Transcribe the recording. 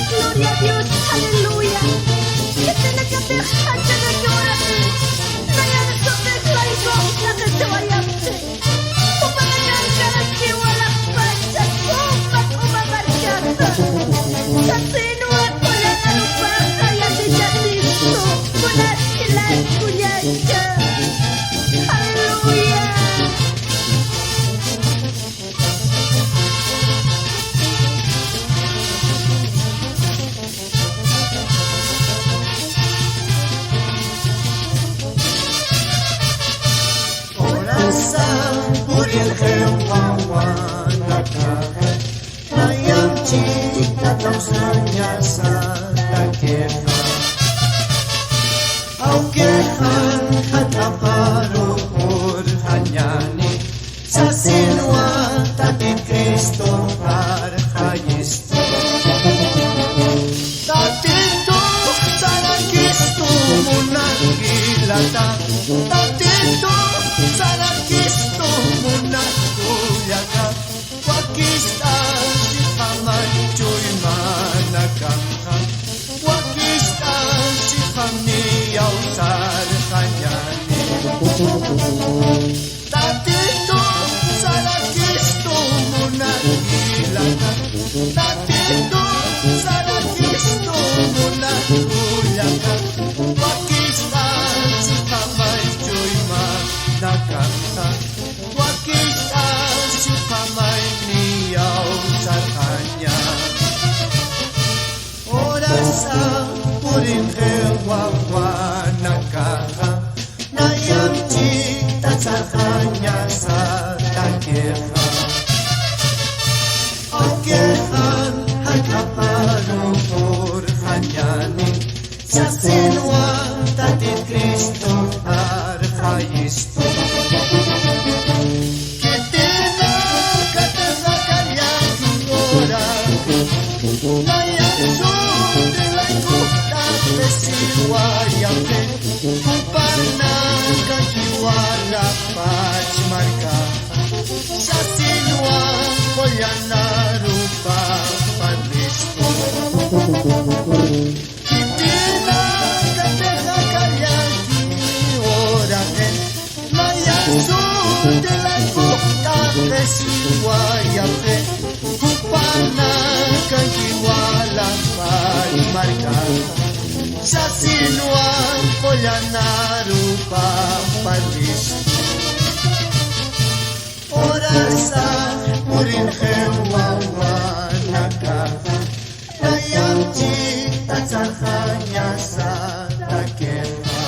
Gloria a Dios, aleluya. Que tiene que te hacha de llorarte. No hay a nosotros la iglesia que te vaya a hacer. Como la cara que va la pancha, como marchata. Satinua con la narupaja y a ti ya listo. Con la cuyacha. Aleluya. Urin hewawa nakahe Mayang chita tausanya sa takeha Aukehan hataparo hanyani Sa sinwa tatin Kristo parhayisto Tatito sana Kristo munang gilata Tatito sana Kristo munang kuyaga Wakista si pamay choy managangha Wakista si pamniyaw sarhanyani Tatito sana Kristo munang gilata Tatito sana Kristo munang kuyaga Wakista si pamay choy managangha Wakista si pamay niyaw sa kanya Oras ang puring hewawa nagkaha Nayang chita sa kanya sa takeha Akehan hagkaparupur hanyani Sa sinwa tatin Kristo arhayisto Kitina katasa kanyang ora Nayang sundelay ko tatesiwayake Kupana kakiwala pachmarka Sa sinwa ko yan narupa palisto Kitina katasa kanyang ora Nayang sundelay ko tatesiwayake Kupana kakiwala pachmarka Sa sinuan ko yan narupa palis Oras sa purin hewawa nagkaha Nayang chita sa kanya sa takeha